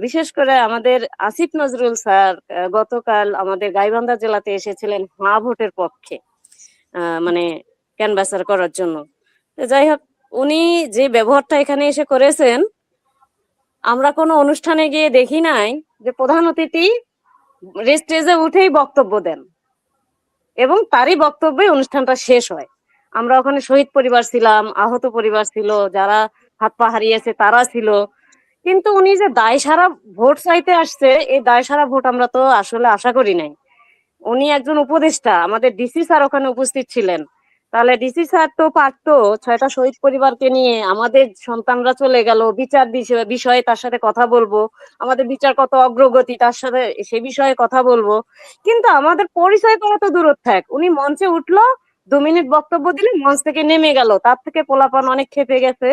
বিশেষ করে আমাদের আসিফ নজরুল স্যার গতকাল আমাদের গাইবান্ধা জেলাতে এসেছিলেন হ্যাঁ ভোটের পক্ষে, মানে ক্যানভাসার করার জন্য। তো যাই হোক, উনি যে ব্যবহারটা এখানে এসে করেছেন, আমরা কোনো অনুষ্ঠানে গিয়ে দেখি নাই যে প্রধান অতিথি স্টেজে উঠেই বক্তব্য দেন এবং তারই বক্তব্যে অনুষ্ঠানটা শেষ হয়। আমরা ওখানে শহীদ পরিবার ছিলাম, আহত পরিবার ছিল, যারা হাত পা হারিয়েছে তারা ছিল। কিন্তু উনি যে দায় সারা ভোট চাইতে আসছে, এই দায় সারা ভোট আমরা তো আসলে আশা করি নাই। উনি একজন উপদেষ্টা, আমাদের ডিসি স্যার ওখানে উপস্থিত ছিলেন। তাহলে ডিসি স্যার তো পারতো 6টা শহীদ পরিবারকে নিয়ে, আমাদের সন্তানরা চলে গেল, বিচার বিষয়ে তার সাথে কথা বলবো, আমাদের বিচার কত অগ্রগতি তার সাথে সে বিষয়ে কথা বলবো। কিন্তু আমাদের পরিচয় করা তো দূর থাক, উনি মঞ্চে উঠলো, 2 মিনিট বক্তব্য দিলে মঞ্চ থেকে নেমে গেল। তার থেকে পোলাপান অনেক খেপে গেছে।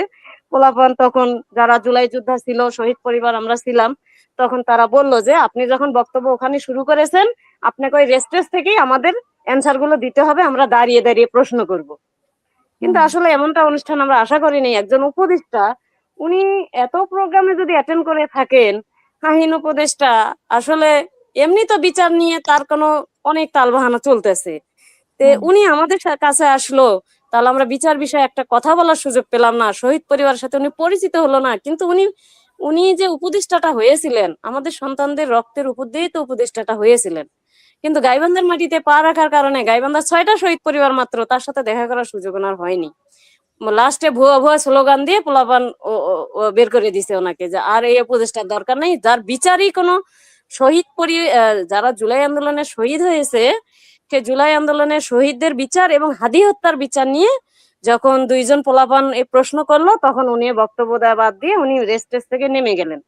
পোলাপান তখন, যারা জুলাই যোদ্ধা ছিল, শহীদ পরিবার আমরা ছিলাম, তখন তারা বলল যে আপনি যখন বক্তব্য ওখানে শুরু করেছেন, আপনাকে ওই রেস্টেজ থেকেই আমাদের অ্যান্সার গুলো দিতে হবে, আমরা দাঁড়িয়ে দাঁড়িয়ে প্রশ্ন করব। কিন্তু আসলে এমনটা অনুষ্ঠান আমরা আশা করিনি। একজন উপদেষ্টা, উনি এত প্রোগ্রামে যদি অ্যাটেন্ড করে থাকেন, কাহিন উপদেষ্টা, আসলে এমনি তো বিচার নিয়ে তার কোনো অনেক তালবাহানা চলতেছে, তে উনি আমাদের কাছে আসলো, তাহলে আমরা বিচার বিষয়ে একটা কথা বলার সুযোগ পেলাম না, শহীদ পরিবারের সাথে উনি পরিচিত হলো না। কিন্তু উনি উনি যে উপদেষ্টাটা হয়েছিলেন, আমাদের সন্তানদের রক্তের উপর দিয়েই তো উপদেষ্টাটা হয়েছিলেন। কিন্তু গাইবান্ধার মাটিতে পা রাখার কারণে গাইবান্ধার 6টা শহীদ পরিবার মাত্র, তার সাথে দেখা করার সুযোগ ওনার হয়নি। লাস্টে ভুয়া ভুয়া স্লোগান দিয়ে পোলাপান বের করে দিছে ওনাকে, যে আর এই উপদেষ্টার দরকার নেই, যার বিচারই কোনো যারা জুলাই আন্দোলনে শহীদ হয়েছে, সে জুলাই আন্দোলনের শহীদদের বিচার এবং হাদি হত্যার বিচার নিয়ে যখন 2জন পোলাপান এই প্রশ্ন করলো, তখন উনি বক্তব্য দেওয়া বাদ দিয়ে উনি রেস্টেজ থেকে নেমে গেলেন।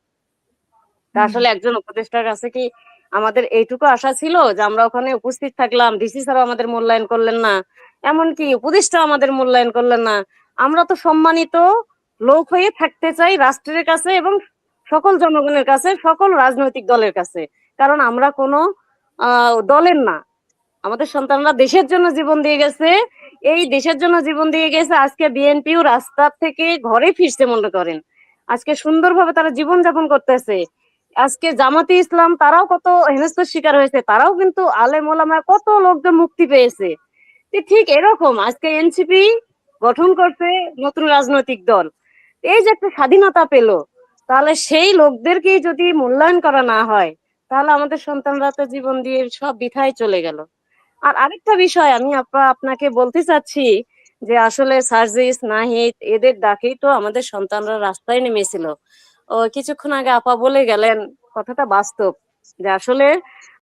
তা আসলে একজন উপদেষ্টার কাছে কি আমাদের এইটুকু আশা ছিল যে আমরা ওখানে উপস্থিত থাকলাম, ডিসি স্যারও আমাদের মূল্যায়ন করলেন না, এমনকি উপদেষ্টা আমাদের মূল্যায়ন করলেন না? আমরা তো সম্মানিত লোক হয়ে থাকতে চাই রাষ্ট্রের কাছে এবং সকল জনগণের কাছে, সকল রাজনৈতিক দলের কাছে। কারণ আমরা কোনো দলের না, আমাদের সন্তানরা দেশের জন্য জীবন দিয়ে গেছে। এই দেশের জন্য জীবন দিয়ে গেছে, আজকে বিএনপিও রাস্তা থেকে ঘরে ফিরছে মনে করেন, আজকে সুন্দরভাবে তারা জীবন যাপন করতেছে। আজকে জামাতে ইসলাম তারাও কত হেনস্থার শিকার হয়েছে, তারাও কিন্তু আলেম ওলামা কত লোকজন মুক্তি পেয়েছে। ঠিক এরকম আজকে এনসিপি গঠন করছে নতুন রাজনৈতিক দল, এই যে একটা স্বাধীনতা পেলো, তাহলে সেই লোকদেরকেই যদি মূল্যায়ন করা না হয়, তাহলে আমাদের সন্তানরা তো জীবন দিয়ে সব বৃথায় চলে গেল। আর আরেকটা বিষয় আমি আপনাকে বলতে চাচ্ছি, যে আসলে সার্জিস নাহিদ এদের ডাকেই তো আমাদের সন্তানরা রাস্তায় নেমেছিল। ও কিছুক্ষণ আগে আপা বলে গেলেন, কথাটা বাস্তব, যে আসলে